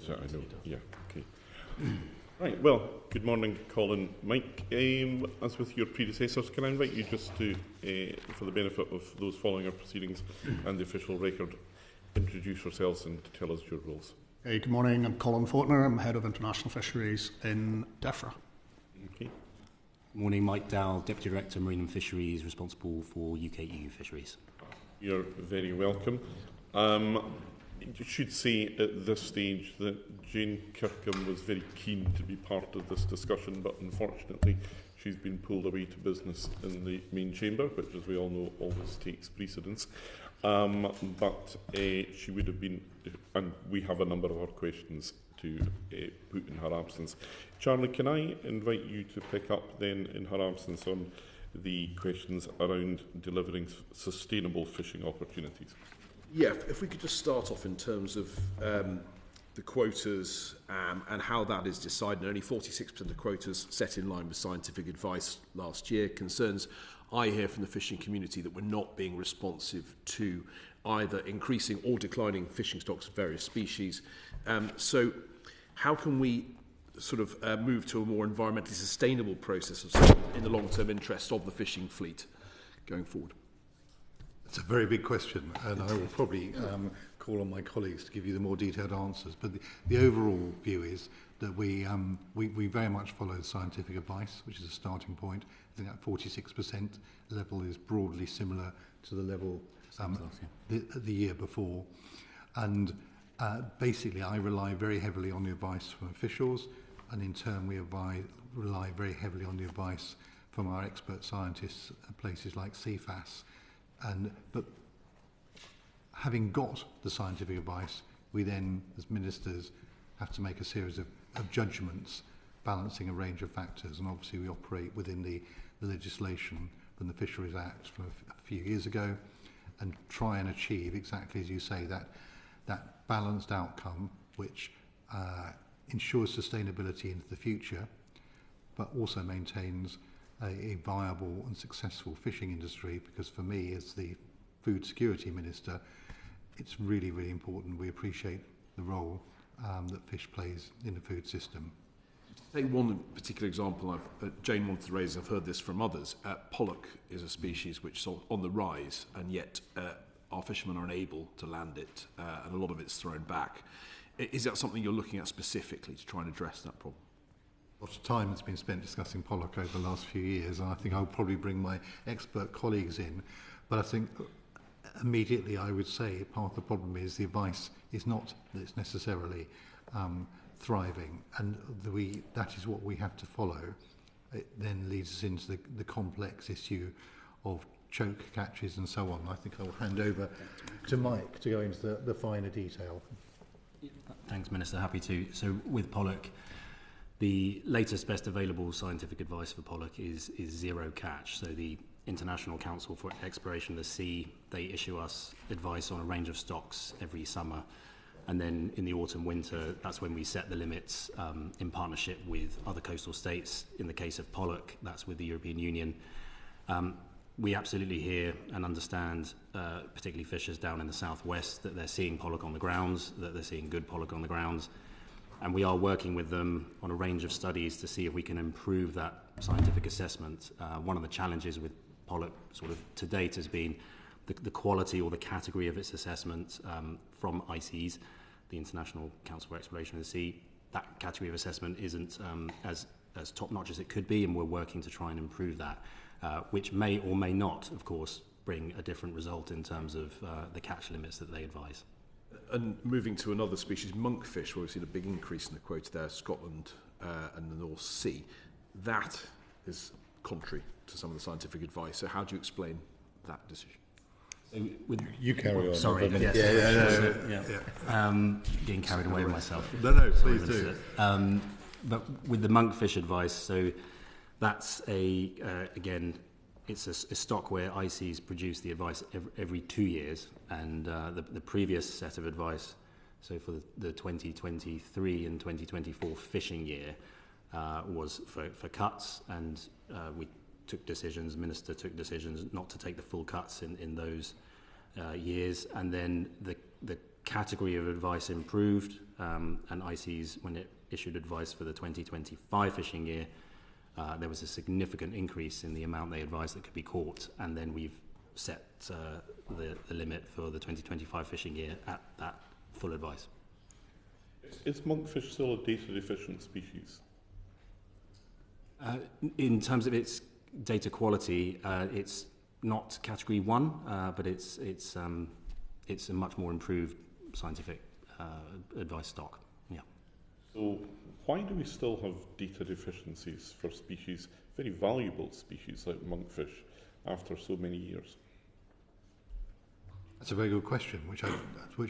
So I know, yeah, okay. Right, well, good morning, Colin. Mike, as with your predecessors, can I invite you just to, for the benefit of those following our proceedings and the official record, introduce yourselves and tell us your roles. Hey, good morning, I'm Colin Faulkner, I'm Head of International Fisheries in DEFRA. Okay. Morning, Mike Dowell, Deputy Director, Marine and Fisheries, responsible for UK-EU fisheries. You're very welcome. You should say at this stage that Jane Kirkham was very keen to be part of this discussion, but unfortunately she's been pulled away to business in the main chamber, which, as we all know, always takes precedence. But she would have been, and we have a number of our questions to put in her absence. Charlie, can I invite you to pick up then in her absence on the questions around delivering sustainable fishing opportunities? Yeah, if we could just start off in terms of the quotas and how that is decided. Only 46% of quotas set in line with scientific advice last year. Concerns I hear from the fishing community that we're not being responsive to either increasing or declining fishing stocks of various species. So how can we sort of move to a more environmentally sustainable process in the long-term interest of the fishing fleet going forward? It's a very big question, and I will probably call on my colleagues to give you the more detailed answers. But the overall view is that we very much follow scientific advice, which is a starting point. I think that 46% level is broadly similar to the level the year before. And basically, I rely very heavily on the advice from officials, and in turn, we rely very heavily on the advice from our expert scientists at places like CFAS. But having got the scientific advice, we then, as ministers, have to make a series of judgments, balancing a range of factors. And obviously we operate within the legislation from the Fisheries Act from a few years ago, and try and achieve, exactly as you say, that balanced outcome which ensures sustainability into the future, but also maintains a viable and successful fishing industry, because for me, as the Food Security Minister, it's really, really important. We appreciate the role that fish plays in the food system. Take one particular example Jane wanted to raise, I've heard this from others. Pollock is a species which is on the rise, and yet our fishermen are unable to land it, and a lot of it's thrown back. Is that something you're looking at specifically to try and address that problem? A lot of time has been spent discussing pollock over the last few years, and I think I'll probably bring my expert colleagues in. But I think immediately I would say part of the problem is the advice is not that it's necessarily thriving, and that is what we have to follow. It then leads us into the complex issue of choke catches and so on. I think I will hand over to Mike to go into the finer detail. Thanks, Minister. Happy to. So with pollock, the latest best available scientific advice for pollock is zero catch. So the International Council for Exploration of the Sea, they issue us advice on a range of stocks every summer. And then in the autumn, winter, that's when we set the limits in partnership with other coastal states. In the case of pollock, that's with the European Union. We absolutely hear and understand, particularly fishers down in the southwest, that they're seeing pollock on the grounds, that they're seeing good pollock on the grounds. And we are working with them on a range of studies to see if we can improve that scientific assessment. One of the challenges with pollock sort of to date has been the quality or the category of its assessment from ICES, the International Council for Exploration of the Sea. That category of assessment isn't as top-notch as it could be, and we're working to try and improve that, which may or may not, of course, bring a different result in terms of the catch limits that they advise. And moving to another species, monkfish, where we've seen a big increase in the quota there, Scotland and the North Sea. That is contrary to some of the scientific advice. So how do you explain that decision? You carry on. Sorry. Yes. Getting carried away with myself. No, please do. But with the monkfish advice, so that's again, it's a stock where ICES produce the advice every 2 years, and the previous set of advice, so for the 2023 and 2024 fishing year, was for cuts, and Minister took decisions not to take the full cuts in those years, and then the category of advice improved, and ICES, when it issued advice for the 2025 fishing year, there was a significant increase in the amount they advised that could be caught, and then we've set the limit for the 2025 fishing year at that full advice. Is monkfish still a data deficient species? In terms of its data quality, it's not category 1, but it's a much more improved scientific advice stock. Yeah. So why do we still have data deficiencies for species, very valuable species like monkfish, after so many years? That's a very good question, which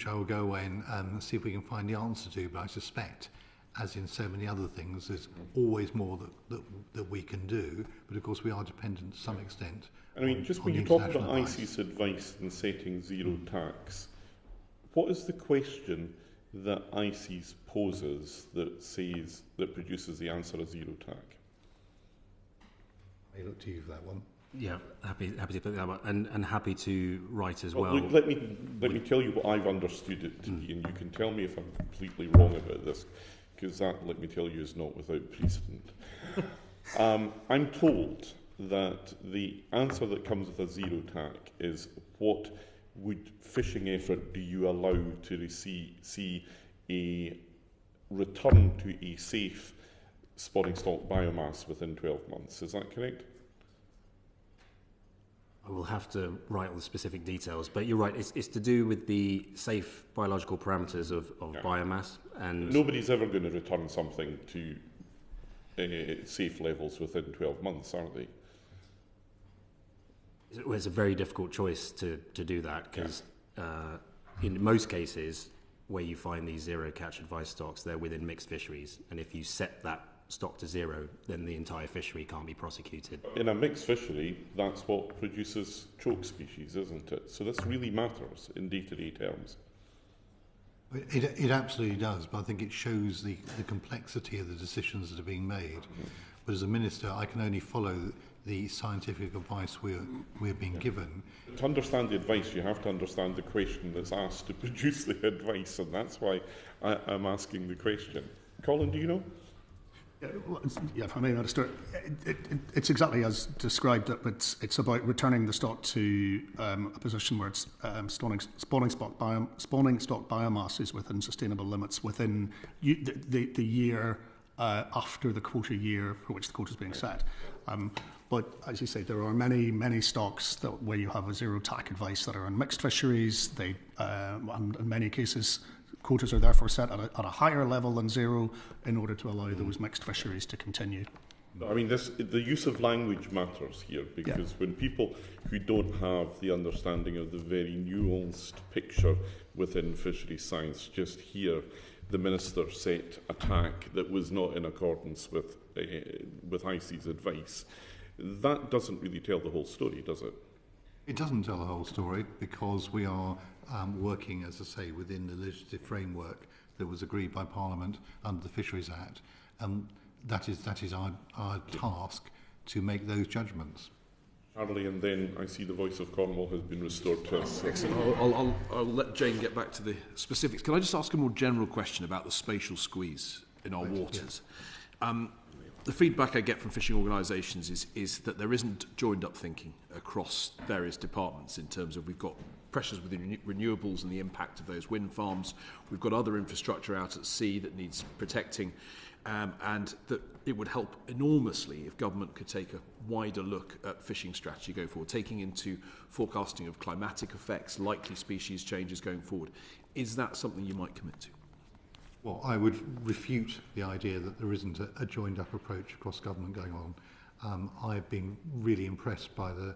I will go away and see if we can find the answer to. But I suspect, as in so many other things, there's always more that we can do. But of course, we are dependent to some extent. I mean, just when you talk about ICES advice in setting zero tax, what is the question that ICES poses that produces the answer of zero tax? I look to you for that one. Yeah, happy to put that up, and happy to write as well. Look, let me tell you what I've understood it to be, and you can tell me if I'm completely wrong about this, because that, let me tell you, is not without precedent. I'm told that the answer that comes with a zero tax is what fishing effort do you allow to see a return to a safe spawning stock biomass within 12 months. Is that correct? I will have to write all the specific details, but you're right, it's to do with the safe biological parameters of biomass. And nobody's ever going to return something to safe levels within 12 months, are they? It's a very difficult choice to do that, because in most cases where you find these zero catch advice stocks, they're within mixed fisheries, and if you set that stock to zero, then the entire fishery can't be prosecuted. In a mixed fishery, that's what produces choke species, isn't it? So this really matters in day-to-day terms. It absolutely does, but I think it shows the complexity of the decisions that are being made. But as a minister, I can only follow the scientific advice we're being given. To understand the advice, you have to understand the question that's asked to produce the advice, and that's why I'm asking the question. Colin, do you know? Yeah, if I may, Minister, it's exactly as described, but it's about returning the stock to a position where it's spawning stock biomass is within sustainable limits within the year after the quota year for which the quota is being set. But as you say, there are many stocks where you have a zero TAC advice that are in mixed fisheries. And in many cases, quotas are therefore set at a higher level than zero in order to allow those mixed fisheries to continue. I mean, the use of language matters here, because when people who don't have the understanding of the very nuanced picture within fisheries science just hear the Minister set a TAC that was not in accordance with ICES advice, that doesn't really tell the whole story, does it? It doesn't tell the whole story, because we are working, as I say, within the legislative framework that was agreed by Parliament under the Fisheries Act, and that is our task to make those judgments. Charlie, and then I see the voice of Cornwall has been restored to us. Excellent. I'll let Jane get back to the specifics. Can I just ask a more general question about the spatial squeeze in our waters? Yeah. The feedback I get from fishing organisations is that there isn't joined-up thinking across various departments in terms of we've got pressures within renewables and the impact of those wind farms. We've got other infrastructure out at sea that needs protecting, and that it would help enormously if government could take a wider look at fishing strategy going forward, taking into forecasting of climatic effects, likely species changes going forward. Is that something you might commit to? Well, I would refute the idea that there isn't a joined-up approach across government going on. I've been really impressed by the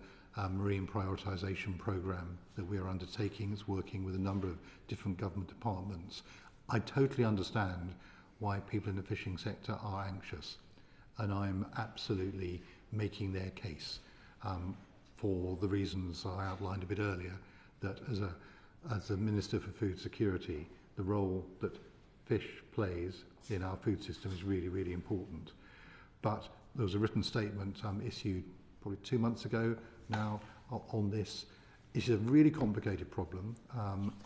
marine prioritisation programme that we are undertaking. It's working with a number of different government departments. I totally understand why people in the fishing sector are anxious, and I'm absolutely making their case for the reasons I outlined a bit earlier, that as a Minister for Food Security, the role that fish plays in our food system is really, really important. But there was a written statement issued probably 2 months ago now on this, it's a really complicated problem.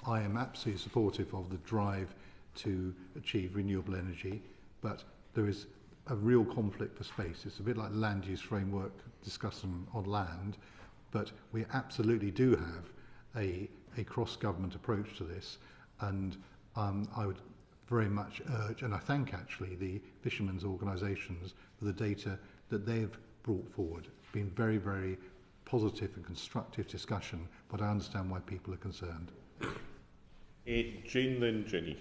I am absolutely supportive of the drive to achieve renewable energy, but there is a real conflict for space. It's a bit like land use framework discussion on land, but we absolutely do have a cross-government approach to this, and I would very much urge, and I thank actually the fishermen's organisations for the data that they've brought forward. It's been very, very positive and constructive discussion, but I understand why people are concerned. Jane, then Jenny.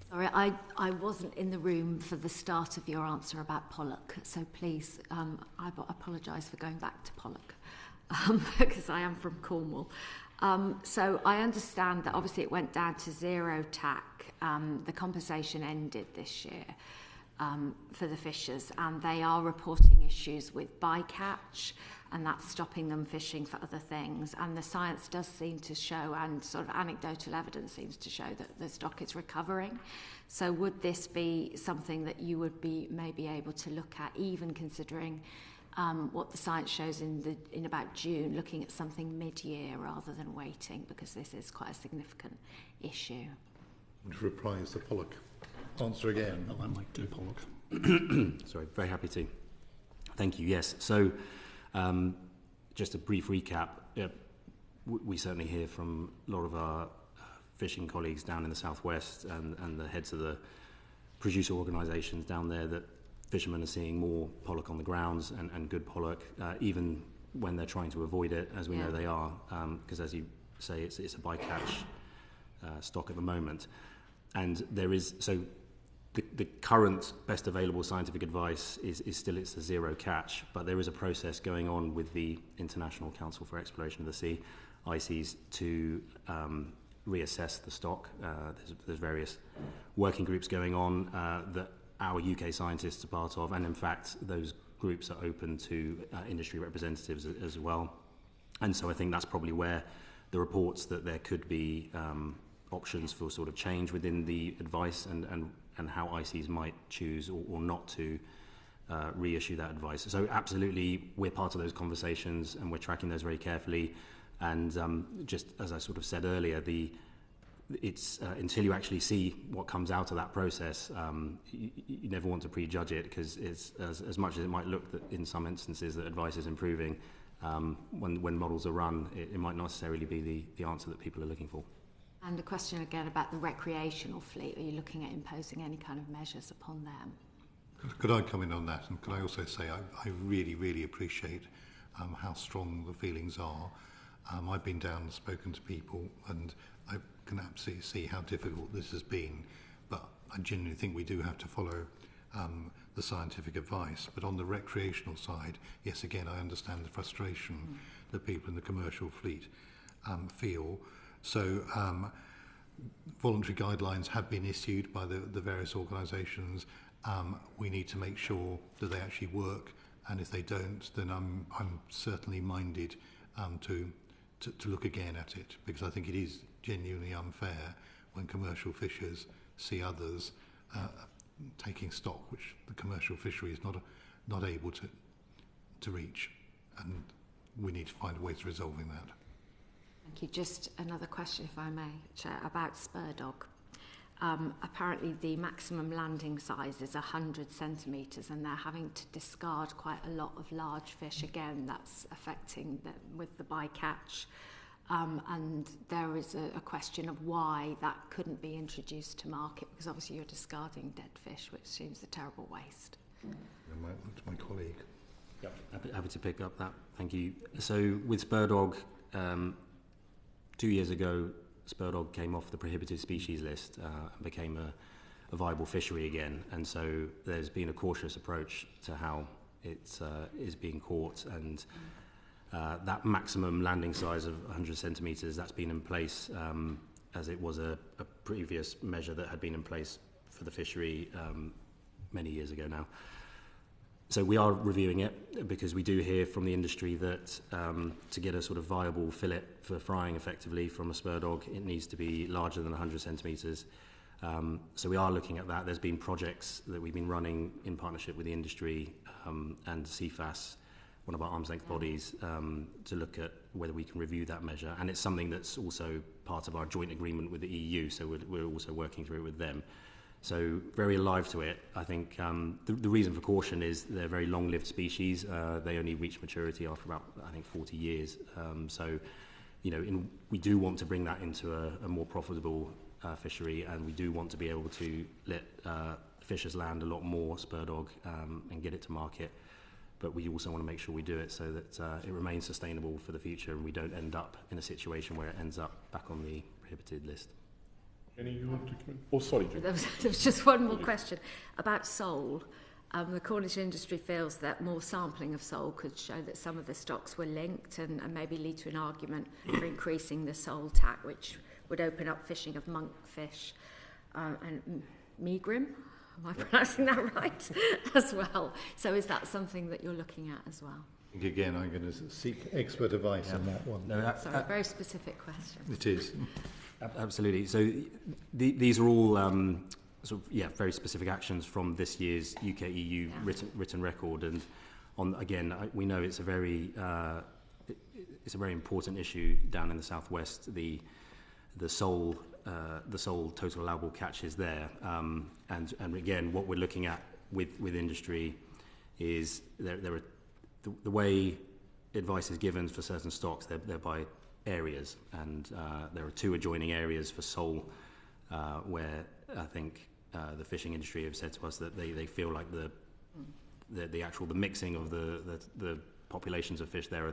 Sorry, I wasn't in the room for the start of your answer about pollock, so please, I apologise for going back to pollock, because I am from Cornwall. So I understand that obviously it went down to zero TAC. The compensation ended this year for the fishers, and they are reporting issues with bycatch, and that's stopping them fishing for other things. And the science does seem to show, and sort of anecdotal evidence seems to show, that the stock is recovering. So would this be something that you would be maybe able to look at, even considering what the science shows in about June, looking at something mid-year rather than waiting, because this is quite a significant issue? Would you reprise the pollock answer again? I might do pollock. Sorry, very happy to. Thank you. Yes. So, just a brief recap. We certainly hear from a lot of our fishing colleagues down in the southwest and the heads of the producer organisations down there that fishermen are seeing more pollock on the grounds and good pollock, even when they're trying to avoid it, as we know they are, because as you say, it's a bycatch stock at the moment. And there is, so the current best available scientific advice is still it's a zero catch, but there is a process going on with the International Council for Exploration of the Sea, ICES, to reassess the stock. There's various working groups going on that our UK scientists are part of, and in fact those groups are open to industry representatives as well. And so I think that's probably where the reports that there could be options for sort of change within the advice and how ICES might choose or not to reissue that advice. So absolutely we're part of those conversations and we're tracking those very carefully. And just as I sort of said earlier, it's until you actually see what comes out of that process, you never want to prejudge it, because it's as much as it might look that in some instances that advice is improving, when models are run, it might not necessarily be the answer that people are looking for. And a question again about the recreational fleet. Are you looking at imposing any kind of measures upon them? Could I come in on that? And could I also say I really, really appreciate how strong the feelings are. I've been down and spoken to people, and I can absolutely see how difficult this has been. But I genuinely think we do have to follow the scientific advice. But on the recreational side, yes, again, I understand the frustration that people in the commercial fleet feel. So voluntary guidelines have been issued by the various organisations. We need to make sure that they actually work, and if they don't, then I'm certainly minded to look again at it, because I think it is genuinely unfair when commercial fishers see others taking stock which the commercial fishery is not able to reach, and we need to find ways of resolving that. Thank you. Just another question, if I may, Chair, about spur dog. Apparently the maximum landing size is 100 centimetres, and they're having to discard quite a lot of large fish. Again, that's affecting them with the bycatch. And there is a question of why that couldn't be introduced to market, because obviously you're discarding dead fish, which seems a terrible waste. To my colleague. Yep. Happy to pick up that. Thank you. So with spur dog, 2 years ago, spur dog came off the prohibited species list and became a viable fishery again. And so there's been a cautious approach to how it is being caught. And that maximum landing size of 100 centimetres, that's been in place as it was a previous measure that had been in place for the fishery many years ago now. So we are reviewing it, because we do hear from the industry that to get a sort of viable fillet for frying effectively from a spur dog, it needs to be larger than 100 centimetres. So we are looking at that. There's been projects that we've been running in partnership with the industry and CFAS, one of our arm's length bodies to look at whether we can review that measure. And it's something that's also part of our joint agreement with the EU, so we're also working through it with them. So very alive to it. I think the reason for caution is they're very long-lived species. They only reach maturity after about, I think, 40 years. So, we do want to bring that into a more profitable fishery, and we do want to be able to let fishers land a lot more spur dog and get it to market. But we also want to make sure we do it so that it remains sustainable for the future, and we don't end up in a situation where it ends up back on the prohibited list. Any you want to come in? Oh, sorry, Jim. There was just one more question about sole. The Cornish industry feels that more sampling of sole could show that some of the stocks were linked and maybe lead to an argument for increasing the sole tax, which would open up fishing of monkfish and megrim. Am I pronouncing that right? As well. So is that something that you're looking at as well? Again, I'm going to seek expert advice on that one. No, Sorry, a very specific question. It is. Absolutely. So these are all very specific actions from this year's UK-EU written record, and we know it's a very important issue down in the southwest. The sole total allowable catch is there, and again, what we're looking at with industry is there are the way advice is given for certain stocks. They're by areas, and there are 2 adjoining areas for sole where I think the fishing industry have said to us that they feel like the mixing of the populations of fish there are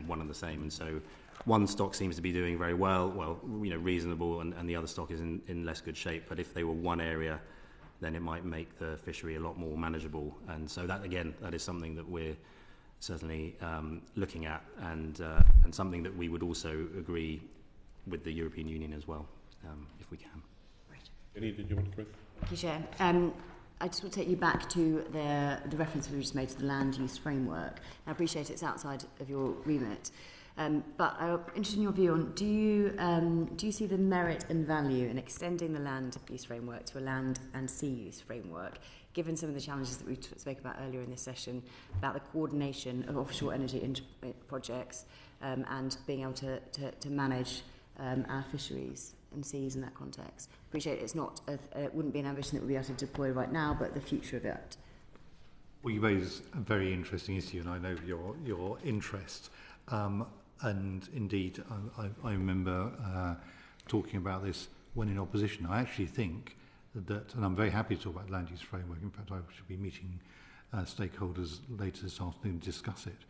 one and the same, and so one stock seems to be doing very well, reasonable, and the other stock is in less good shape. But if they were one area, then it might make the fishery a lot more manageable, and so that is something that we're certainly looking at, and something that we would also agree with the European Union as well, if we can. Right. Jenny, did you want to come in? Thank you, Chair. I just want to take you back to the reference we just made to the land use framework. I appreciate it's outside of your remit, but I'm interested in your view on do you see the merit and value in extending the land use framework to a land and sea use framework, given some of the challenges that we spoke about earlier in this session about the coordination of offshore energy projects and being able to manage our fisheries and seas in that context? Appreciate it's not, it wouldn't be an ambition that we'd be able to deploy right now, but the future of it. Well, you raise a very interesting issue, and I know your interest. And indeed, I remember talking about this when in opposition. I actually think that, and I'm very happy to talk about land use framework. In fact, I should be meeting stakeholders later this afternoon to discuss it.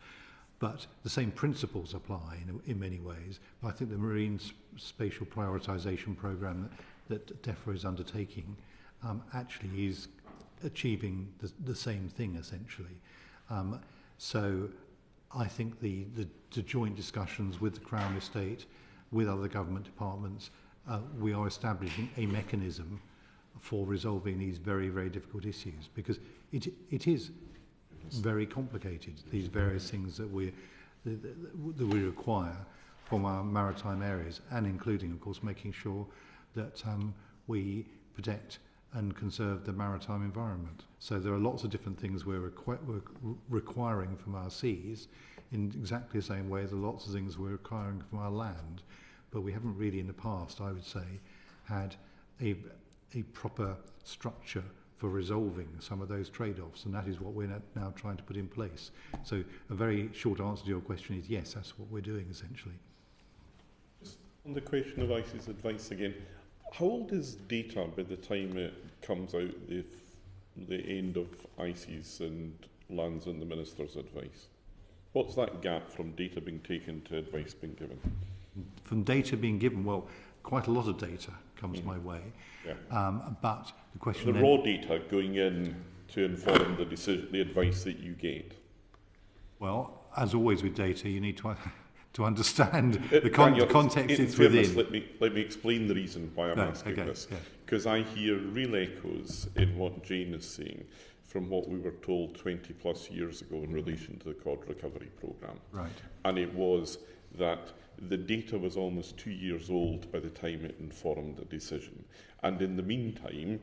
But the same principles apply in many ways. But I think the marine spatial prioritisation programme that DEFRA is undertaking actually is achieving the same thing, essentially. So I think the joint discussions with the Crown Estate, with other government departments, we are establishing a mechanism for resolving these very, very difficult issues, because it is very complicated, these various things that we require from our maritime areas, and including, of course, making sure that we protect and conserve the maritime environment. So there are lots of different things we're requiring from our seas in exactly the same way as there are lots of things we're requiring from our land. But we haven't really in the past, I would say, had a proper structure for resolving some of those trade-offs, and that is what we're now trying to put in place. So a very short answer to your question is yes, that's what we're doing essentially. Just on the question of ICE's advice again, how old is data by the time it comes out, the end of ICE's and lands on the Minister's advice? What's that gap from data being taken to advice being given? From data being given, well, quite a lot of data comes my way. Yeah. But the question... The raw data going in to inform the decision, the advice that you get? Well, as always with data, you need to understand the context it's within. Let me explain the reason why I'm asking this. Because I hear real echoes in what Jane is saying from what we were told 20 plus years ago in relation to the cod recovery programme. Right. And it was that the data was almost 2 years old by the time it informed the decision. And in the meantime,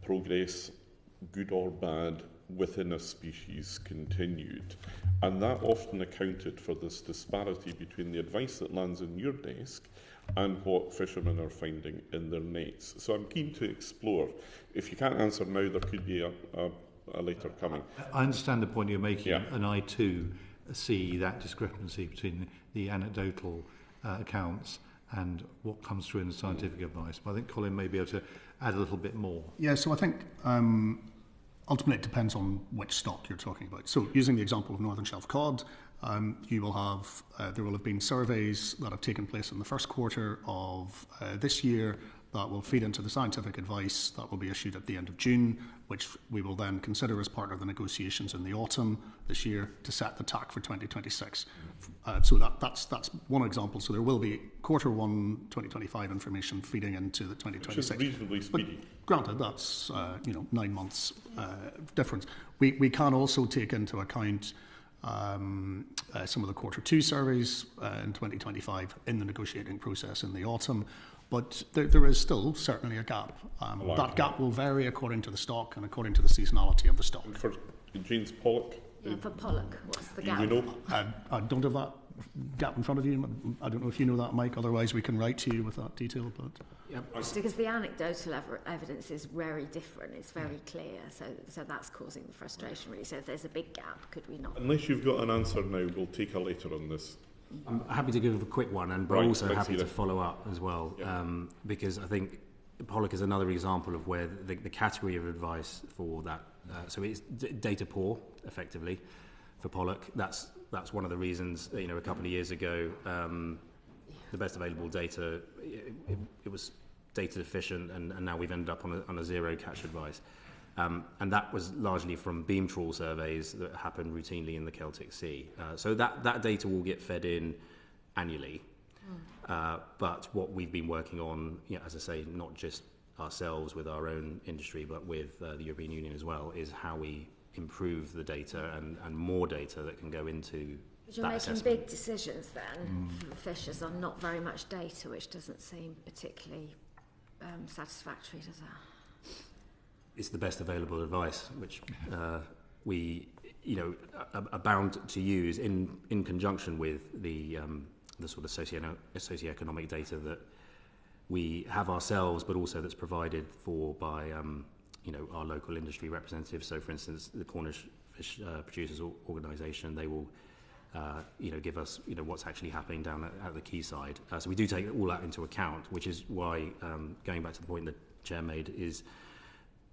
progress, good or bad, within a species continued. And that often accounted for this disparity between the advice that lands on your desk and what fishermen are finding in their nets. So I'm keen to explore. If you can't answer now, there could be a later coming. I understand the point you're making, Yeah. and I too see that discrepancy between the anecdotal accounts and what comes through in the scientific advice. But I think Colin may be able to add a little bit more. Yeah, so I think ultimately it depends on which stock you're talking about. So using the example of Northern Shelf cod, you will have, there will have been surveys that have taken place in the first quarter of this year that will feed into the scientific advice that will be issued at the end of June, which we will then consider as part of the negotiations in the autumn this year to set the TAC for 2026. So that's one example. So there will be quarter 1 2025 information feeding into the 2026. Which is reasonably speedy. But granted, that's 9 months difference. We can also take into account some of the quarter 2 surveys in 2025 in the negotiating process in the autumn. But there is still certainly a gap. That gap will vary according to the stock and according to the seasonality of the stock. For James Pollock, Yeah, for pollock, what's the do gap? we know? I don't have that gap in front of you. I don't know if you know that, Mike. Otherwise, we can write to you with that detail. But Because the anecdotal evidence is very different, it's very clear, so that's causing the frustration really. So if there's a big gap, could we not? Unless you've got an answer now, we'll take a later on this. I'm happy to give a quick one, but Right, also let's happy hear to it. follow up as well, Yeah. because I think pollock is another example of where the category of advice for that, so it's data poor, effectively, for pollock. That's one of the reasons, a couple of years ago, the best available data, it was data deficient, and now we've ended up on a zero catch advice. And that was largely from beam trawl surveys that happen routinely in the Celtic Sea. So that data will get fed in annually. But what we've been working on, as I say, not just ourselves with our own industry, but with the European Union as well, is how we improve the data and more data that can go into But you're that making assessment. big decisions then for fishers on not very much data, which doesn't seem particularly satisfactory, does it? It's the best available advice, which we, are bound to use in conjunction with the sort of socioeconomic data that we have ourselves, but also that's provided for by our local industry representatives. So, for instance, the Cornish Fish Producers Organisation, they will give us what's actually happening down at the quayside. So we do take all that into account, which is why going back to the point that Chair made is.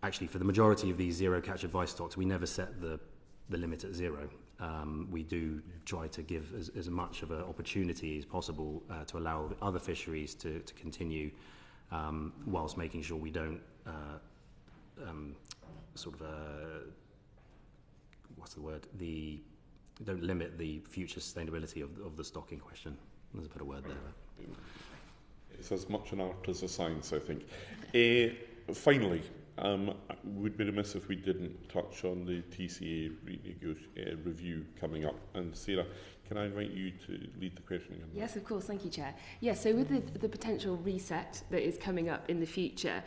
Actually, for the majority of these zero catch advice stocks, we never set the limit at zero. We do try to give as much of an opportunity as possible to allow other fisheries to continue, whilst making sure we don't don't limit the future sustainability of the stock in question. There's a bit of word there. It's as much an art as a science, I think. Finally, we'd be remiss if we didn't touch on the TCA review coming up. And Sarah, can I invite you to lead the questioning on that? Yes, of course. Thank you, Chair. Yes, so with the potential reset that is coming up in the future,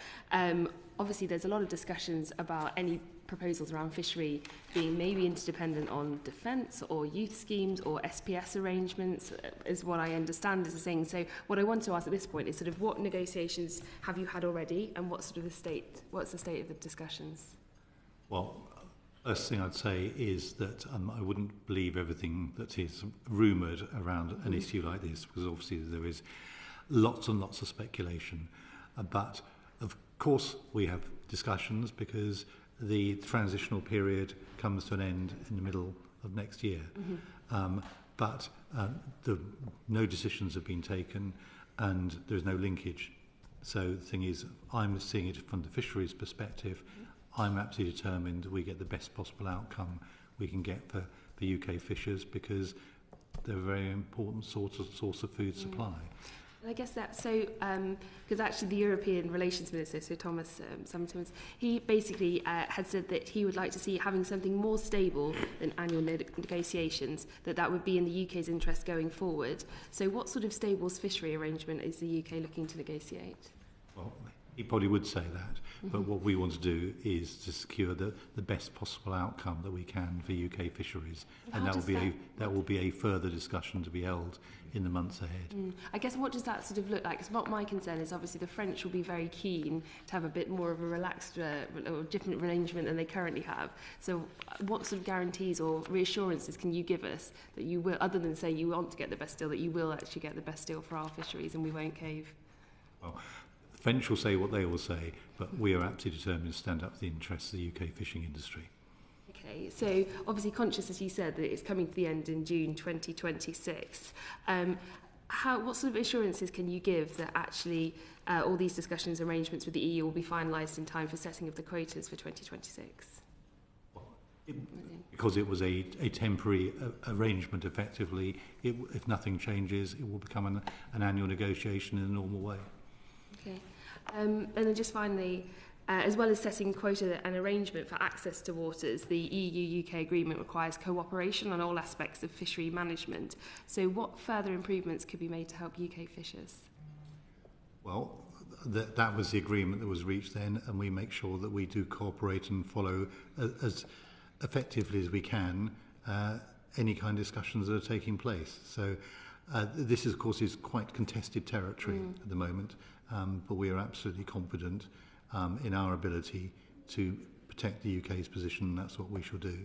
obviously there's a lot of discussions about any proposals around fishery being maybe interdependent on defence or youth schemes or SPS arrangements, is what I understand is the thing. So what I want to ask at this point is sort of what negotiations have you had already, and what's the state of the discussions? Well, first thing I'd say is that I wouldn't believe everything that is rumoured around an issue like this, because obviously there is lots and lots of speculation. But of course we have discussions because the transitional period comes to an end in the middle of next year. But no decisions have been taken and there's no linkage. So the thing is, I'm seeing it from the fisheries perspective. I'm absolutely determined we get the best possible outcome we can get for the UK fishers, because they're a very important source of food supply. I guess that's so, because actually the European Relations Minister, so Thomas Summertons, he basically had said that he would like to see having something more stable than annual negotiations, that would be in the UK's interest going forward. So what sort of stable fishery arrangement is the UK looking to negotiate? Well, He probably would say that, but what we want to do is to secure the best possible outcome that we can for UK fisheries, and that will be a further discussion to be held in the months ahead. I guess what does that sort of look like? Because what my concern is obviously the French will be very keen to have a bit more of a relaxed or different arrangement than they currently have. So what sort of guarantees or reassurances can you give us that you will, other than say you want to get the best deal, that you will actually get the best deal for our fisheries and we won't cave? Well, the French will say what they will say, but we are absolutely determined to stand up for the interests of the UK fishing industry. Okay, so obviously conscious, as you said, that it's coming to the end in June 2026. What sort of assurances can you give that actually all these discussions, arrangements with the EU will be finalised in time for setting of the quotas for 2026? Because it was a temporary arrangement, effectively, if nothing changes, it will become an annual negotiation in a normal way. Okay, and then just finally, as well as setting quota and arrangement for access to waters, the EU-UK agreement requires cooperation on all aspects of fishery management. So what further improvements could be made to help UK fishers? Well, that was the agreement that was reached then, and we make sure that we do cooperate and follow as effectively as we can any kind of discussions that are taking place. So this, of course, is quite contested territory at the moment, but we are absolutely confident in our ability to protect the UK's position, and that's what we shall do.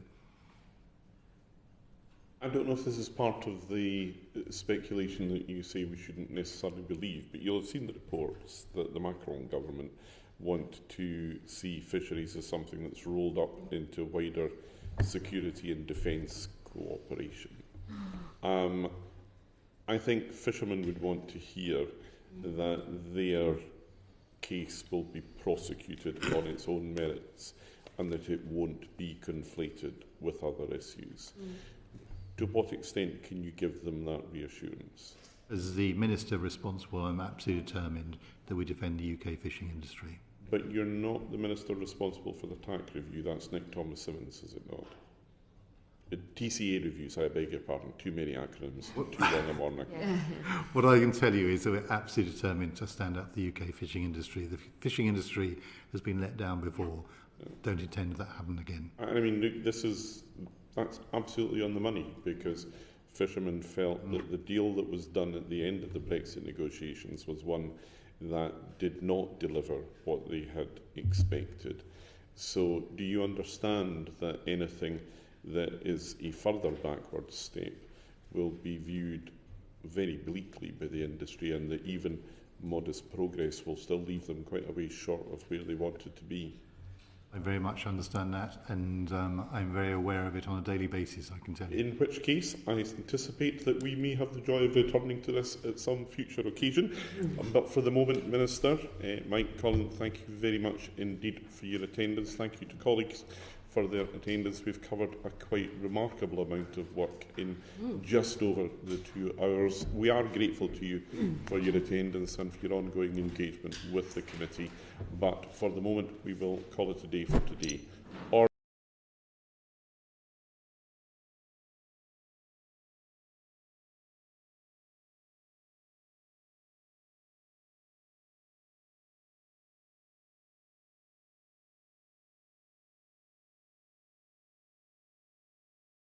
I don't know if this is part of the speculation that you say we shouldn't necessarily believe, but you'll have seen the reports that the Macron government want to see fisheries as something that's rolled up into wider security and defence cooperation. I think fishermen would want to hear that their case will be prosecuted on its own merits and that it won't be conflated with other issues. To what extent can you give them that reassurance? As the Minister responsible, I'm absolutely determined that we defend the UK fishing industry. But you're not the Minister responsible for the TAC review, that's Nick Thomas-Simmons, is it not? TCA reviews, I beg your pardon, too many acronyms, too long a morning. What I can tell you is that we're absolutely determined to stand up for the UK fishing industry. The fishing industry has been let down before. Don't intend that to happen again. I mean, that's absolutely on the money, because fishermen felt that the deal that was done at the end of the Brexit negotiations was one that did not deliver what they had expected. So do you understand that anything that is a further backward step will be viewed very bleakly by the industry, and that even modest progress will still leave them quite a way short of where they wanted to be? I very much understand that, and I'm very aware of it on a daily basis, I can tell you. In which case, I anticipate that we may have the joy of returning to this at some future occasion. But for the moment, Minister, Mike, Colin, thank you very much indeed for your attendance. Thank you to colleagues for their attendance. We've covered a quite remarkable amount of work in just over the 2 hours. We are grateful to you for your attendance and for your ongoing engagement with the committee. But for the moment, we will call it a day for today.